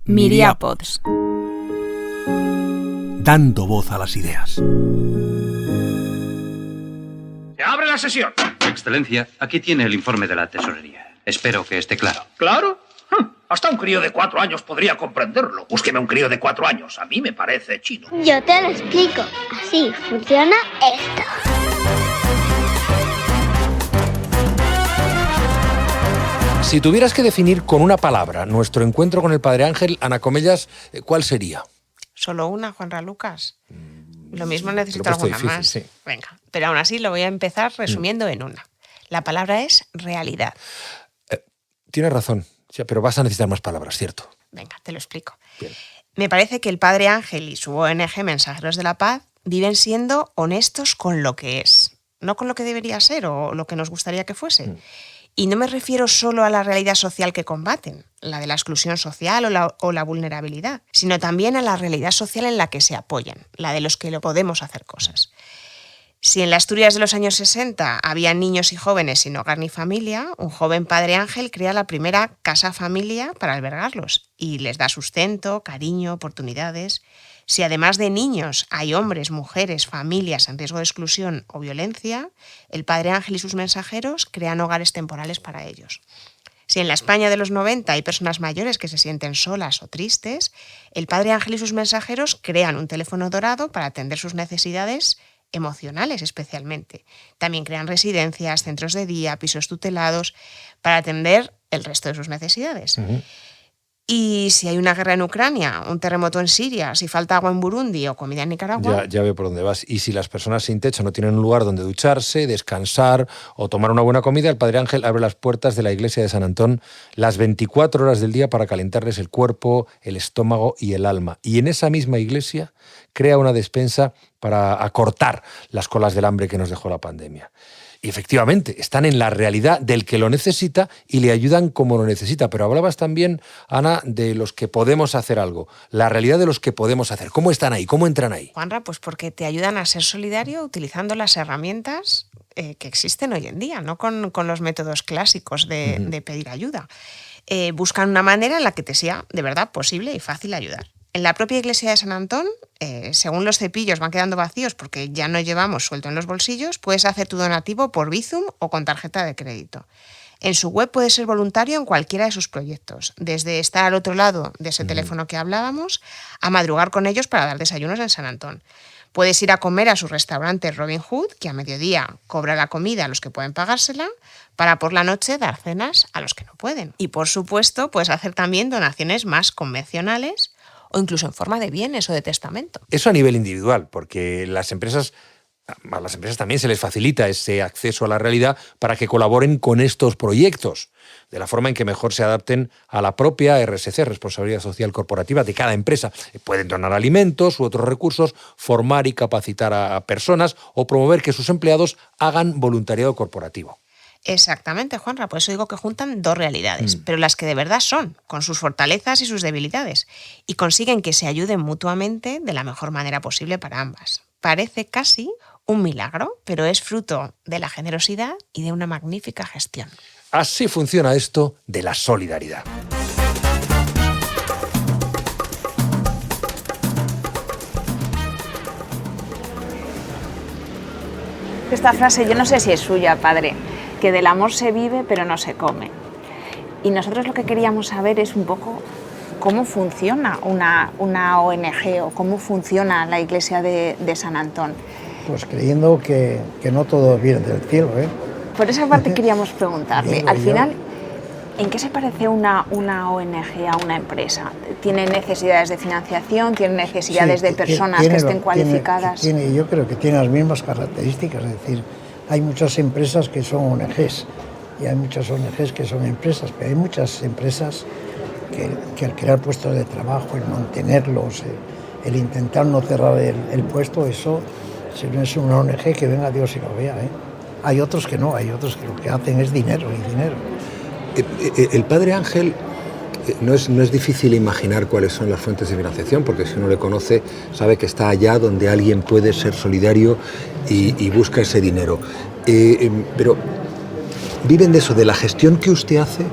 Miriapods. Dando voz a las ideas. ¡Se abre la sesión! Excelencia, aquí tiene el informe de la tesorería. Espero que esté claro. ¿Claro? Hasta un crío de 4 años podría comprenderlo. Búsqueme un crío de 4 años. A mí me parece chino. Yo te lo explico. Así funciona esto. Si tuvieras que definir con una palabra nuestro encuentro con el Padre Ángel, Ana Comellas, ¿cuál sería? Solo una, Juanra Lucas. Lo mismo necesito alguna difícil, más. sí. Venga, pero aún así lo voy a empezar resumiendo en una. La palabra es realidad. Tienes razón, pero vas a necesitar más palabras, ¿cierto? Venga, te lo explico. Bien. Me parece que el Padre Ángel y su ONG Mensajeros de la Paz viven siendo honestos con lo que es, no con lo que debería ser o lo que nos gustaría que fuese. Y no me refiero solo a la realidad social que combaten, la de la exclusión social o la vulnerabilidad, sino también a la realidad social en la que se apoyan, la de los que lo podemos hacer cosas. Si en la Asturias de los años 60 había niños y jóvenes sin hogar ni familia, un joven Padre Ángel crea la primera casa familia para albergarlos y les da sustento, cariño, oportunidades. Si además de niños hay hombres, mujeres, familias en riesgo de exclusión o violencia, el Padre Ángel y sus mensajeros crean hogares temporales para ellos. Si en la España de los 90 hay personas mayores que se sienten solas o tristes, el Padre Ángel y sus mensajeros crean un teléfono dorado para atender sus necesidades emocionales especialmente. También crean residencias, centros de día, pisos tutelados para atender el resto de sus necesidades. Y si hay una guerra en Ucrania, un terremoto en Siria, si falta agua en Burundi o comida en Nicaragua... Ya veo por dónde vas. Y si las personas sin techo no tienen un lugar donde ducharse, descansar o tomar una buena comida, el Padre Ángel abre las puertas de la iglesia de San Antón las 24 horas del día para calentarles el cuerpo, el estómago y el alma. Y en esa misma iglesia crea una despensa para acortar las colas del hambre que nos dejó la pandemia. Y efectivamente, están en la realidad del que lo necesita y le ayudan como lo necesita. Pero hablabas también, Ana, de los que podemos hacer algo. La realidad de los que podemos hacer. ¿Cómo están ahí? ¿Cómo entran ahí? Juanra, pues porque te ayudan a ser solidario utilizando las herramientas que existen hoy en día, no con los métodos clásicos de pedir ayuda. Buscan una manera en la que te sea de verdad posible y fácil ayudar. En la propia iglesia de San Antón, según los cepillos van quedando vacíos porque ya no llevamos suelto en los bolsillos, puedes hacer tu donativo por Bizum o con tarjeta de crédito. En su web puedes ser voluntario en cualquiera de sus proyectos, desde estar al otro lado de ese teléfono que hablábamos a madrugar con ellos para dar desayunos en San Antón. Puedes ir a comer a su restaurante Robin Hood, que a mediodía cobra la comida a los que pueden pagársela, para por la noche dar cenas a los que no pueden. Y por supuesto, puedes hacer también donaciones más convencionales o incluso en forma de bienes o de testamento. Eso a nivel individual, porque a las empresas también se les facilita ese acceso a la realidad para que colaboren con estos proyectos, de la forma en que mejor se adapten a la propia RSC, Responsabilidad Social Corporativa, de cada empresa. Pueden donar alimentos u otros recursos, formar y capacitar a personas o promover que sus empleados hagan voluntariado corporativo. Exactamente, Juanra, por eso digo que juntan dos realidades, pero las que de verdad son, con sus fortalezas y sus debilidades, y consiguen que se ayuden mutuamente de la mejor manera posible para ambas. Parece casi un milagro, pero es fruto de la generosidad y de una magnífica gestión. Así funciona esto de la solidaridad. Esta frase yo no sé si es suya, padre, que del amor se vive pero no se come. Y nosotros lo que queríamos saber es un poco cómo funciona una ONG o cómo funciona la iglesia de San Antón. Pues creyendo que no todo viene del cielo, ¿eh? Por esa parte queríamos preguntarle, Digo al yo. final, ¿en qué se parece una ONG a una empresa? ¿Tiene necesidades de financiación? ¿Tiene necesidades de personas que estén cualificadas? Yo creo que tiene las mismas características, es decir, hay muchas empresas que son ONGs y hay muchas ONGs que son empresas, pero hay muchas empresas que al crear puestos de trabajo, el mantenerlos, el intentar no cerrar el puesto, eso si no es una ONG que venga Dios y lo vea, ¿eh? Hay otros que no, hay otros que lo que hacen es dinero y dinero. El Padre Ángel, no es difícil imaginar cuáles son las fuentes de financiación, porque si uno le conoce, sabe que está allá donde alguien puede ser solidario y busca ese dinero. Pero viven de eso, de la gestión que usted hace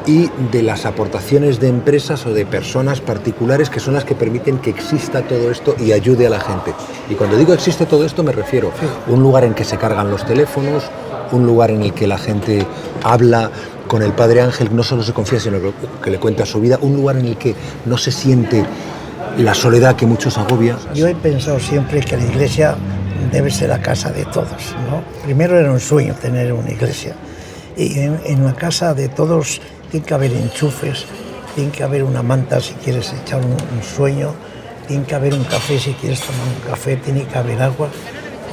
y de las aportaciones de empresas o de personas particulares que son las que permiten que exista todo esto y ayude a la gente. Y cuando digo existe todo esto me refiero a un lugar en que se cargan los teléfonos, un lugar en el que la gente habla con el Padre Ángel, no solo se confía, sino que le cuenta su vida, un lugar en el que no se siente la soledad que muchos agobia. Yo he pensado siempre que la iglesia debe ser la casa de todos, ¿no? Primero era un sueño tener una iglesia, y en la casa de todos tiene que haber enchufes, tiene que haber una manta si quieres echar un sueño, tiene que haber un café si quieres tomar un café, tiene que haber agua.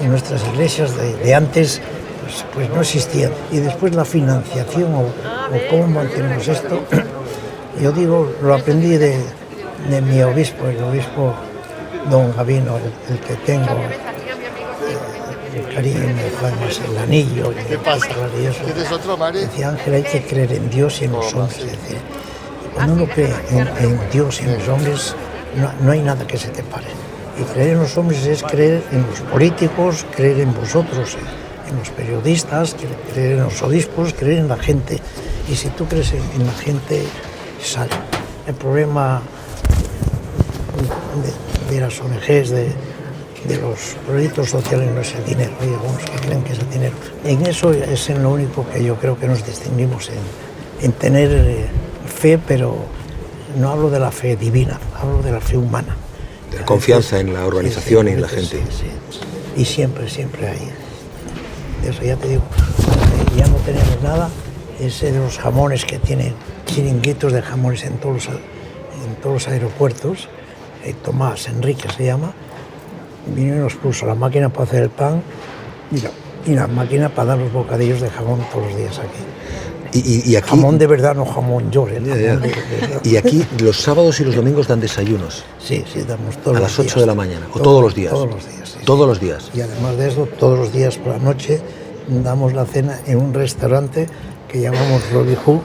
En nuestras iglesias de antes pues no existían. Y después la financiación o cómo mantenemos esto, yo digo, lo aprendí de mi obispo, el obispo don Gabino, el que tengo el cariño, además el anillo, y eso. Decía Ángel, hay que creer en Dios y en los hombres. Es decir, cuando uno cree en Dios y en los hombres, no hay nada que se te pare. Y creer en los hombres es creer en los políticos, creer en vosotros, en los periodistas, creer en los obispos, creer en la gente. Y si tú crees en la gente, sale. El problema de las ONGs, de los proyectos sociales no es el dinero. Hay algunos que creen que es el dinero. En eso es en lo único que yo creo que nos distinguimos, en tener fe, pero no hablo de la fe divina, hablo de la fe humana. De la confianza en la organización y en la gente. Sí. Y siempre hay. Eso ya te digo, ya no tenemos nada. Ese de los jamones que tienen chiringuitos de jamones en todos los aeropuertos, Tomás Enrique se llama, vino y nos puso la máquina para hacer el pan y la máquina para dar los bocadillos de jamón todos los días aquí. Y aquí, jamón de verdad, no jamón york. Y aquí los sábados y los domingos dan desayunos. Sí, damos todos los días. A las 8 de la mañana, o todos los días. Todos los días, sí. Todos los días. Y además de eso, todos los días por la noche damos la cena en un restaurante que llamamos Robin Hood,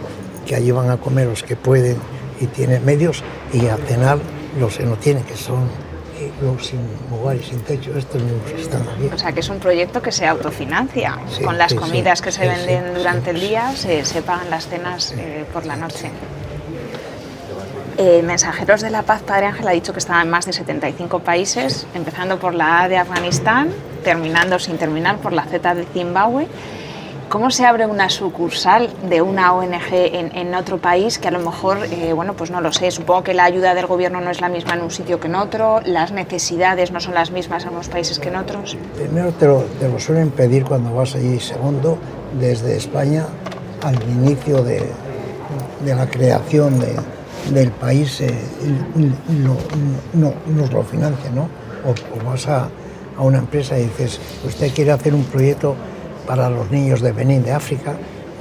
que allí van a comer los que pueden y tienen medios, y a cenar los que no tienen, que son los sin hogar y sin techo, estos mismos que están aquí. O sea, que es un proyecto que se autofinancia. Sí, con las comidas que se venden durante el día, se pagan las cenas por la noche. Mensajeros de la Paz, Padre Ángel ha dicho que estaba en más de 75 países, empezando por la A de Afganistán, terminando sin terminar por la Z de Zimbabue. ¿Cómo se abre una sucursal de una ONG en otro país que a lo mejor, bueno, pues no lo sé, supongo que la ayuda del gobierno no es la misma en un sitio que en otro, las necesidades no son las mismas en unos países que en otros? Primero te lo suelen pedir cuando vas allí. Segundo, desde España, al inicio de la creación del país, nos lo financia, ¿no? O vas a una empresa y dices, usted quiere hacer un proyecto para los niños de Benín de África,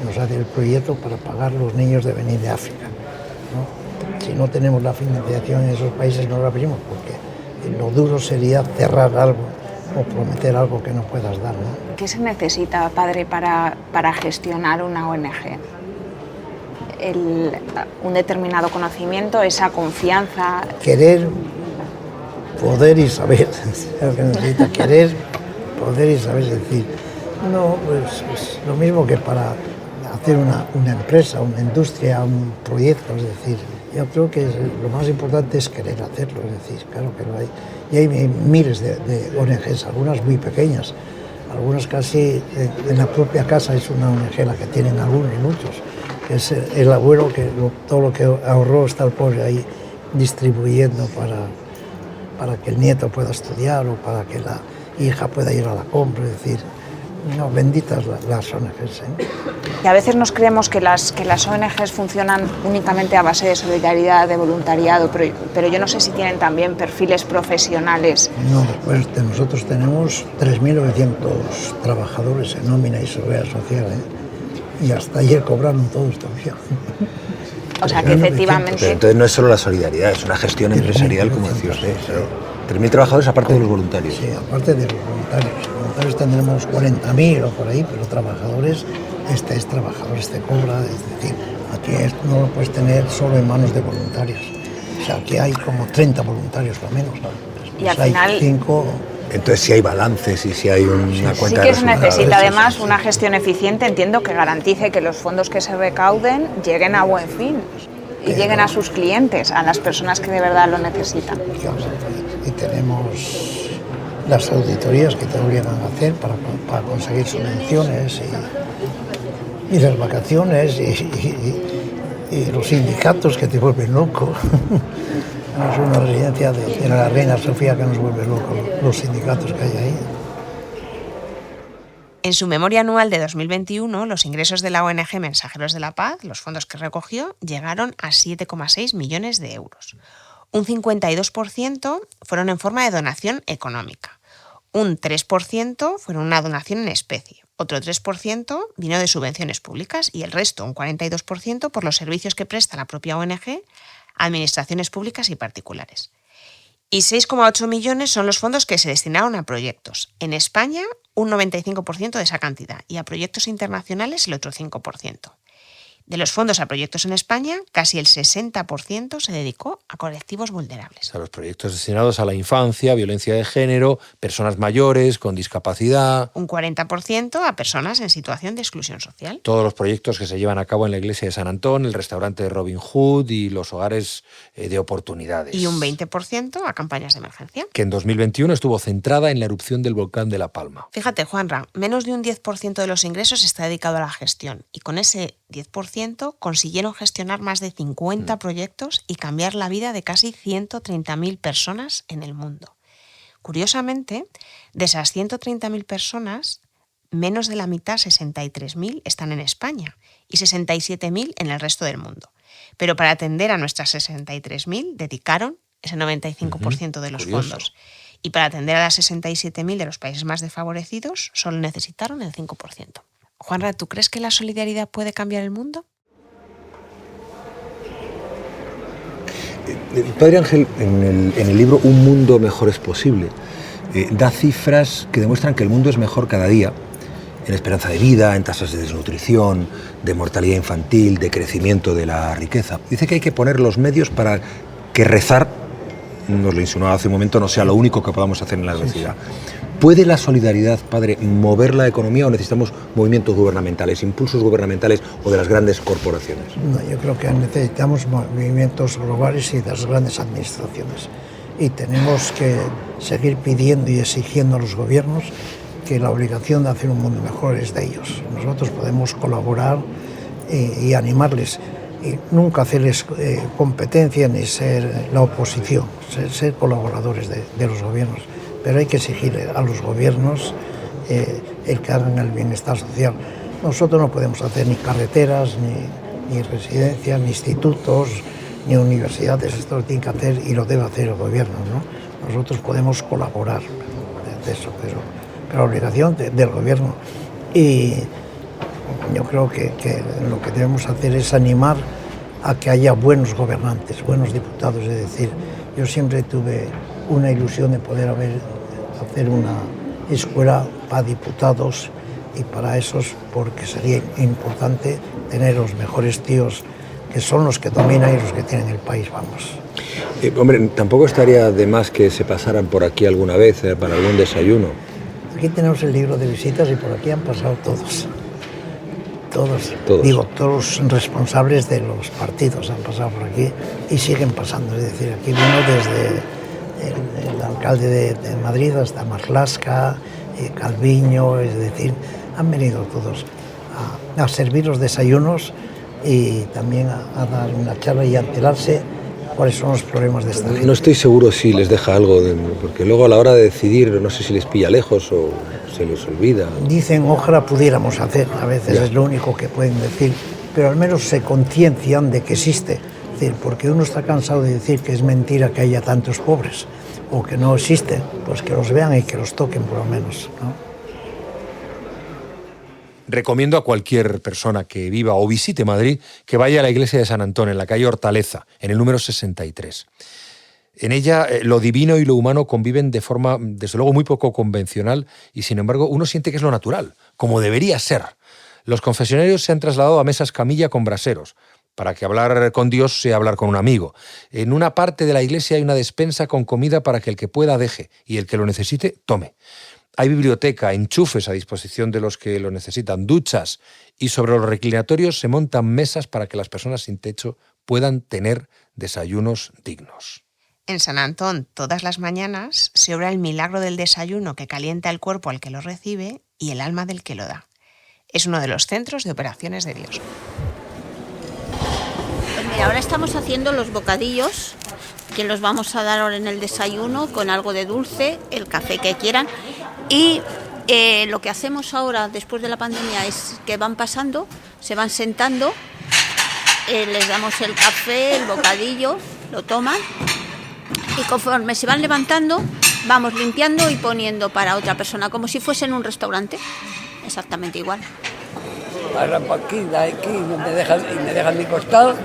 nos hace el proyecto para pagar los niños de Benín de África, ¿no? Si no tenemos la financiación en esos países no lo abrimos, porque lo duro sería cerrar algo o prometer algo que no puedas dar, ¿no? ¿Qué se necesita, Padre, para gestionar una ONG? Un determinado conocimiento, esa confianza. Querer, poder y saber. Lo que necesita querer, poder y saber. Es decir, no, pues es lo mismo que para hacer una empresa, una industria, un proyecto. Es decir, yo creo que lo más importante es querer hacerlo. Es decir, claro que lo hay. Y hay miles de ONGs, algunas muy pequeñas, algunas casi en la propia casa es una ONG la que tienen algunos, muchos. Es el abuelo que todo lo que ahorró está el pobre ahí distribuyendo para que el nieto pueda estudiar o para que la hija pueda ir a la compra. Es decir, no, benditas las ONGs. Y a veces nos creemos que las ONGs funcionan únicamente a base de solidaridad, de voluntariado, pero yo no sé si tienen también perfiles profesionales. No, pues nosotros tenemos 3.900 trabajadores en nómina y seguridad social, y hasta ayer cobraron todos todavía. O sea que efectivamente... Pero entonces no es solo la solidaridad, es una gestión empresarial, como decía usted. 3.000 trabajadores aparte de los voluntarios. Sí, aparte de los voluntarios. Voluntarios tendremos 40.000 o por ahí, pero trabajadores, te cobra. Es decir, aquí no lo puedes tener solo en manos de voluntarios. O sea, aquí hay como 30 voluntarios, lo menos. Y al final... Hay 5 Entonces, si hay balances y si hay una Sí cuenta que de se resultados. necesita además una gestión eficiente, entiendo, que garantice que los fondos que se recauden lleguen a buen fin y lleguen a sus clientes, a las personas que de verdad lo necesitan. Y tenemos las auditorías que te obligan a hacer para conseguir subvenciones y las vacaciones y los sindicatos que te vuelven loco. Es una residencia de la Reina Sofía que nos vuelve locos los sindicatos que hay ahí. En su memoria anual de 2021, los ingresos de la ONG Mensajeros de la Paz, los fondos que recogió, llegaron a 7,6 millones de euros. Un 52% fueron en forma de donación económica. Un 3% fueron una donación en especie. Otro 3% vino de subvenciones públicas y el resto, un 42%, por los servicios que presta la propia ONG a administraciones públicas y particulares. Y 6,8 millones son los fondos que se destinaron a proyectos. En España, un 95% de esa cantidad y a proyectos internacionales el otro 5%. De los fondos a proyectos en España, casi el 60% se dedicó a colectivos vulnerables. A los proyectos destinados a la infancia, violencia de género, personas mayores con discapacidad. Un 40% a personas en situación de exclusión social. Todos los proyectos que se llevan a cabo en la iglesia de San Antón, el restaurante de Robin Hood y los hogares de oportunidades. Y un 20% a campañas de emergencia. Que en 2021 estuvo centrada en la erupción del volcán de La Palma. Fíjate, Juanra, menos de un 10% de los ingresos está dedicado a la gestión y con ese 10% consiguieron gestionar más de 50 proyectos y cambiar la vida de casi 130.000 personas en el mundo. Curiosamente, de esas 130.000 personas, menos de la mitad, 63.000, están en España y 67.000 en el resto del mundo. Pero para atender a nuestras 63.000 dedicaron ese 95% de los fondos. Y para atender a las 67.000 de los países más desfavorecidos, solo necesitaron el 5%. Juanra, ¿tú crees que la solidaridad puede cambiar el mundo? El padre Ángel, en el libro Un mundo mejor es posible, da cifras que demuestran que el mundo es mejor cada día, en esperanza de vida, en tasas de desnutrición, de mortalidad infantil, de crecimiento de la riqueza. Dice que hay que poner los medios para que rezar, nos lo insinuaba hace un momento, no sea lo único que podamos hacer en la adversidad. ¿Puede la solidaridad, padre, mover la economía o necesitamos movimientos gubernamentales, impulsos gubernamentales o de las grandes corporaciones? No, yo creo que necesitamos movimientos globales y de las grandes administraciones. Y tenemos que seguir pidiendo y exigiendo a los gobiernos que la obligación de hacer un mundo mejor es de ellos. Nosotros podemos colaborar y animarles. Y nunca hacerles competencia ni ser la oposición, ser colaboradores de los gobiernos. Pero hay que exigir a los gobiernos el que hagan el bienestar social. Nosotros no podemos hacer ni carreteras, ni residencias, ni institutos, ni universidades. Esto lo tiene que hacer y lo debe hacer el gobierno, ¿no? Nosotros podemos colaborar de eso, pero la obligación del gobierno. Y yo creo que lo que debemos hacer es animar a que haya buenos gobernantes, buenos diputados. Es decir, yo siempre tuve una ilusión de poder hacer una escuela para diputados y para esos, porque sería importante tener los mejores tíos que son los que dominan y los que tienen el país, vamos. Hombre, tampoco estaría de más que se pasaran por aquí alguna vez para algún desayuno. Aquí tenemos el libro de visitas y por aquí han pasado todos. Digo, todos los responsables de los partidos han pasado por aquí y siguen pasando. Es decir, aquí vino desde el alcalde de Madrid hasta Marlaska, Calviño, es decir, han venido todos a servir los desayunos y también a dar una charla y a enterarse cuáles son los problemas de esta gente. No estoy seguro si les deja algo, porque luego a la hora de decidir no sé si les pilla lejos o se les olvida. Dicen, ojalá pudiéramos hacer, a veces es lo único que pueden decir, pero al menos se conciencian de que existe. Es decir, porque uno está cansado de decir que es mentira que haya tantos pobres o que no existen, pues que los vean y que los toquen por lo menos, ¿no? Recomiendo a cualquier persona que viva o visite Madrid que vaya a la iglesia de San Antón, en la calle Hortaleza, en el número 63. En ella lo divino y lo humano conviven de forma, desde luego, muy poco convencional y, sin embargo, uno siente que es lo natural, como debería ser. Los confesionarios se han trasladado a mesas camilla con braseros. para que hablar con Dios sea hablar con un amigo. En una parte de la iglesia hay una despensa con comida para que el que pueda deje y el que lo necesite tome. Hay biblioteca, enchufes a disposición de los que lo necesitan, duchas, y sobre los reclinatorios se montan mesas para que las personas sin techo puedan tener desayunos dignos. En San Antón, todas las mañanas se obra el milagro del desayuno que calienta el cuerpo al que lo recibe y el alma del que lo da. Es uno de los centros de operaciones de Dios. Pues mira, ahora estamos haciendo los bocadillos, que los vamos a dar ahora en el desayuno con algo de dulce, el café que quieran. Y lo que hacemos ahora, después de la pandemia, es que van pasando, se van sentando, les damos el café, el bocadillo, lo toman y conforme se van levantando, vamos limpiando y poniendo para otra persona, como si fuese en un restaurante, exactamente igual. Ahora por aquí, de aquí, me dejan mi costado.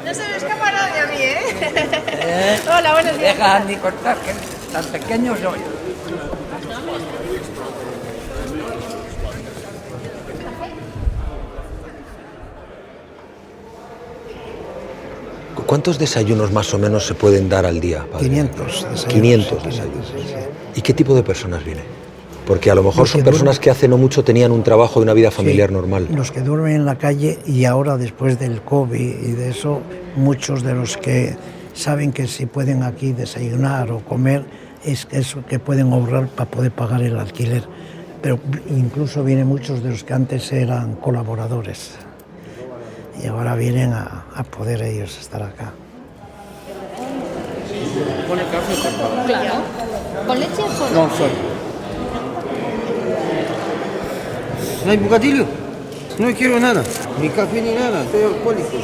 No se me escapa nadie a mí, ¿eh? Hola, buenos días. Me dejan mi costado, que tan pequeño soy. ¿Cuántos desayunos más o menos se pueden dar al día, padre? 500 desayunos. 500 desayunos. Sí. ¿Y qué tipo de personas vienen? Porque a lo mejor son personas que hace no mucho tenían un trabajo y una vida familiar normal. Los que duermen en la calle y ahora después del COVID y de eso, muchos de los que saben que si pueden aquí desayunar o comer, es eso que pueden ahorrar para poder pagar el alquiler. Pero incluso vienen muchos de los que antes eran colaboradores y ahora vienen a poder ellos estar acá. ¿Pone café, por favor? Claro. ¿Con leche o solo? No, solo. ¿No hay bocadillo? No quiero nada, ni café ni nada, estoy alcohólico. Sí,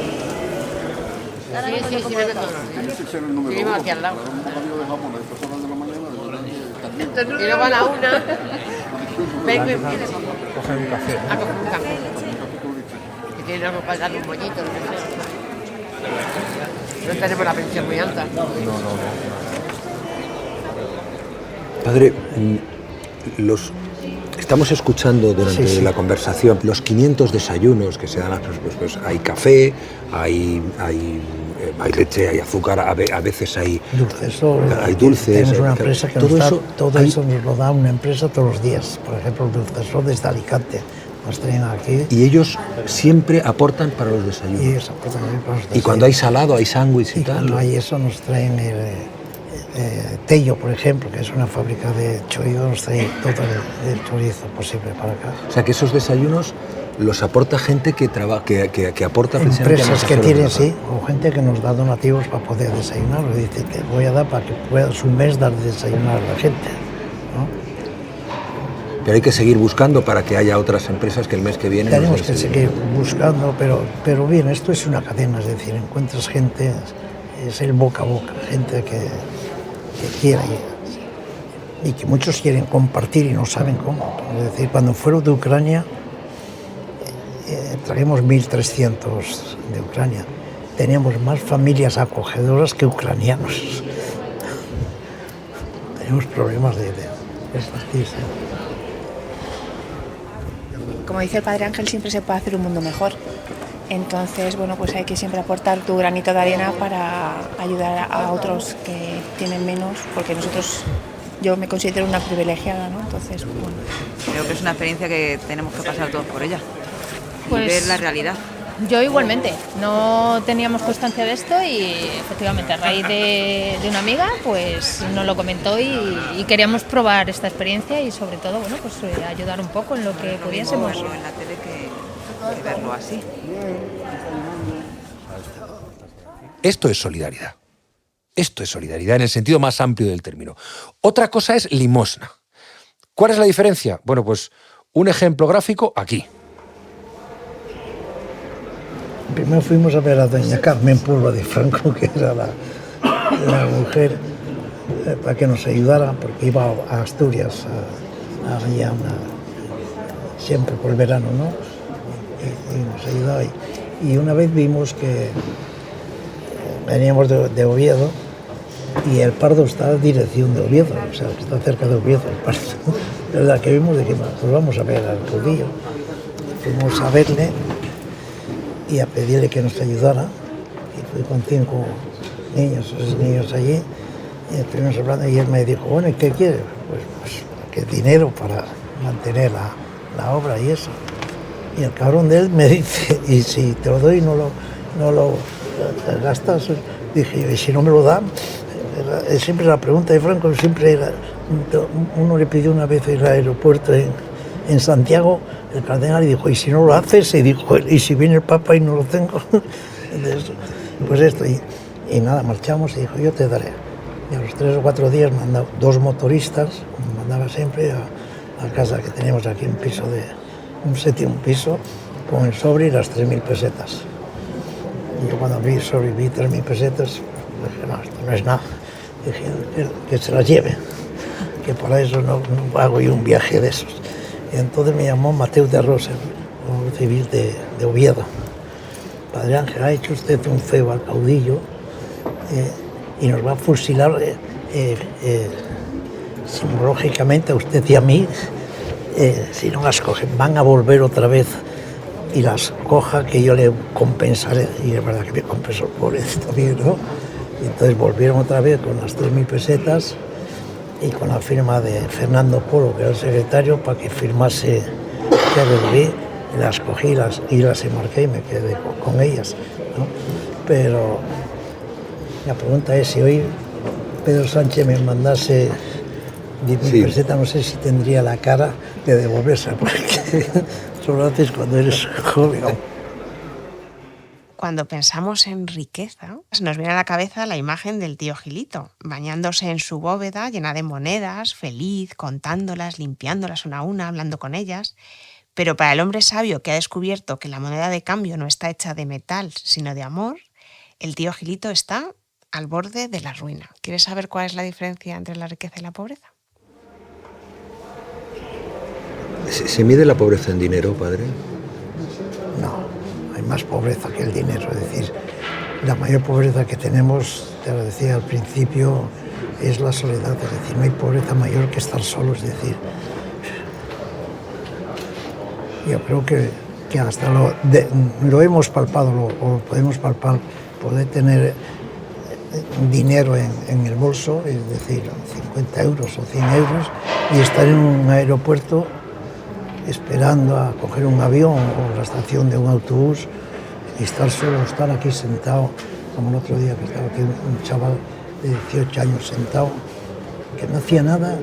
Vivimos aquí al lado. Y luego a la 1 vengo y Cogen un café. a coger un café. Y tiene algo para darle un mollito, lo que sea. No tenemos la pensión muy alta. Padre, estamos escuchando durante la conversación los 500 desayunos que se dan a las personas. Pues hay café, hay leche, hay azúcar, a veces hay dulces. Hay dulces. Tenemos una empresa que todo eso nos lo da una empresa todos los días. Por ejemplo, el Dulcesol desde Alicante. Nos traen aquí. Y ellos siempre aportan para los desayunos. Y ellos aportan para los desayunos. Y cuando hay salado, hay sándwich y tal. Cuando hay eso nos traen Tello, por ejemplo, que es una fábrica de chorizo, nos trae todo el chorizo posible para acá. O sea, que esos desayunos los aporta gente que aporta empresas que tienen, sí, o gente que nos da donativos para poder desayunar. Le dice, te voy a dar para que puedas un mes dar de desayunar a la gente, ¿no? Pero hay que seguir buscando para que haya otras empresas que el mes que viene... Tenemos que seguir buscando, pero bien, esto es una cadena, es decir, encuentras gente, es el boca a boca, gente que quiere y que muchos quieren compartir y no saben cómo. Es decir, cuando fueron de Ucrania, traemos 1.300 de Ucrania. Teníamos más familias acogedoras que ucranianos. Tenemos problemas de repartirse. Como dice el Padre Ángel, siempre se puede hacer un mundo mejor. Entonces, bueno, pues hay que siempre aportar tu granito de arena para ayudar a otros que tienen menos, porque yo me considero una privilegiada, ¿no? Entonces, bueno. Creo que es una experiencia que tenemos que pasar todos por ella pues, y ver la realidad. Yo igualmente, no teníamos constancia de esto y efectivamente a raíz de una amiga pues nos lo comentó y queríamos probar esta experiencia y sobre todo, bueno, pues ayudar un poco en lo que pudiésemos. Verlo en la tele que verlo así. Esto es solidaridad. Esto es solidaridad en el sentido más amplio del término. Otra cosa es limosna. ¿Cuál es la diferencia? Bueno, pues un ejemplo gráfico aquí. Primero fuimos a ver a doña Carmen Pulva de Franco, que era la mujer, para que nos ayudara, porque iba a Asturias allá siempre por el verano, ¿no? Y nos ayudaba. Y una vez vimos que veníamos de Oviedo y el Pardo está en dirección de Oviedo, o sea, que está cerca de Oviedo el Pardo. ¿Verdad? Que vimos, dijimos, pues vamos a ver al judío. Fuimos a verle y a pedirle que nos ayudara. Y fui con 5 niños, 6 niños allí, y estuvimos hablando y él me dijo, bueno, ¿y qué quieres? Pues que dinero para mantener la obra y eso. Y el cabrón de él me dice, y si te lo doy no lo gastas. Dije yo, y si no me lo dan, siempre la pregunta de Franco, siempre era, uno le pidió una vez ir al aeropuerto en Santiago, el cardenal, y dijo, y si no lo haces, y dijo, y si viene el Papa y no lo tengo. Entonces, pues esto, y nada, marchamos y dijo, yo te daré. Y a los 3 o 4 días mandaba 2 motoristas, me mandaba siempre a casa que tenemos aquí, un séptimo piso, con el sobre y las 3.000 pesetas. Y yo cuando abrí el sobre y vi 3.000 pesetas, dije, no, esto no es nada. Dije, que se las lleve, que para eso no hago yo un viaje de esos. Y entonces me llamó Mateu de Roser, un civil de Oviedo. Padre Ángel, ha hecho usted un feo al caudillo y nos va a fusilar simbológicamente a usted y a mí. Si no las cogen, van a volver otra vez y las coja, que yo le compensaré. Y es verdad que me compensó por esto también, ¿no? Y entonces volvieron otra vez con las 3.000 pesetas y con la firma de Fernando Polo, que era el secretario, para que firmase que revolví. Las cogí y las enmarqué y me quedé con ellas, ¿no? Pero la pregunta es, si hoy Pedro Sánchez me mandase 10.000 pesetas, no sé si tendría la cara de devolverse, porque solo haces cuando eres joven. Cuando pensamos en riqueza, nos viene a la cabeza la imagen del tío Gilito, bañándose en su bóveda llena de monedas, feliz, contándolas, limpiándolas una a una, hablando con ellas. Pero para el hombre sabio que ha descubierto que la moneda de cambio no está hecha de metal, sino de amor, el tío Gilito está al borde de la ruina. ¿Quieres saber cuál es la diferencia entre la riqueza y la pobreza? ¿Se mide la pobreza en dinero, padre? No, hay más pobreza que el dinero. Es decir, la mayor pobreza que tenemos, te lo decía al principio, es la soledad. Es decir, no hay pobreza mayor que estar solo. Es decir, yo creo que hasta lo hemos palpado, o podemos palpar, poder tener dinero en el bolso, es decir, 50 euros o 100 euros, y estar en un aeropuerto esperando a coger un avión o la estación de un autobús y estar solo, estar aquí sentado, como el otro día que estaba aquí un chaval de 18 años sentado, que no hacía nada,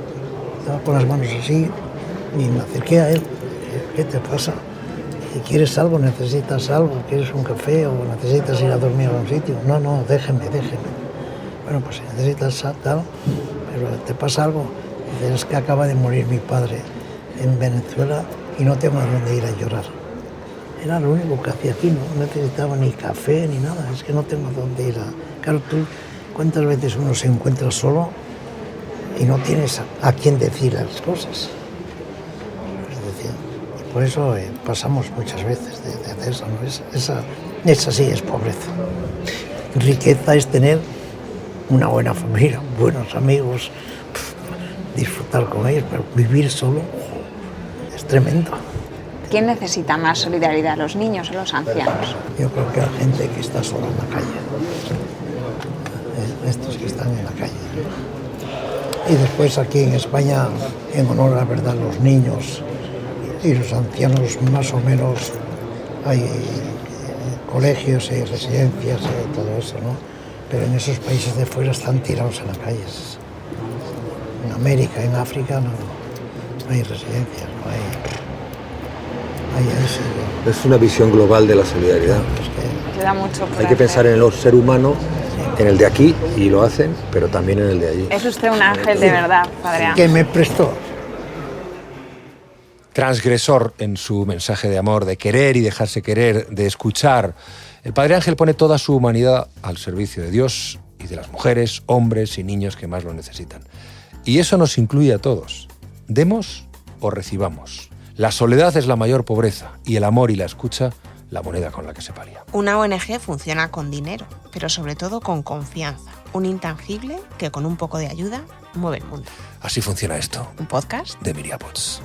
estaba con las manos así, y me acerqué a él. ¿Qué te pasa? ¿Quieres algo? ¿Necesitas algo? ¿Quieres un café o necesitas ir a dormir a un sitio? No, déjeme. Bueno, pues si necesitas tal, pero ¿te pasa algo? Dices, es que acaba de morir mi padre en Venezuela y no tengo a dónde ir a llorar. Era lo único que hacía aquí, no necesitaba ni café ni nada, es que no tengo a dónde ir a... Claro, tú, ¿cuántas veces uno se encuentra solo y no tienes a quién decir las cosas? Por eso pasamos muchas veces de hacer eso, ¿no? Esa sí es pobreza. Riqueza es tener una buena familia, buenos amigos, disfrutar con ellos, pero vivir solo es tremendo. ¿Quién necesita más solidaridad, los niños o los ancianos? Yo creo que la gente que está sola en la calle, estos que están en la calle. Y después aquí en España, en honor a la verdad, los niños y los ancianos más o menos hay colegios y residencias y todo eso, ¿no? Pero en esos países de fuera están tirados en las calles. En América, en África no hay residencias, no hay eso. Es una visión global de la solidaridad. Te da mucho Hay que pensar en el ser humano, en el de aquí, y lo hacen, pero también en el de allí. Es usted un ángel de verdad, Padre Ángel. Que me prestó. Transgresor en su mensaje de amor, de querer y dejarse querer, de escuchar. El Padre Ángel pone toda su humanidad al servicio de Dios y de las mujeres, hombres y niños que más lo necesitan. Y eso nos incluye a todos. Demos o recibamos. La soledad es la mayor pobreza y el amor y la escucha la moneda con la que se paría. Una ONG funciona con dinero, pero sobre todo con confianza. Un intangible que con un poco de ayuda mueve el mundo. Así funciona esto. ¿Un podcast? De Miriapods.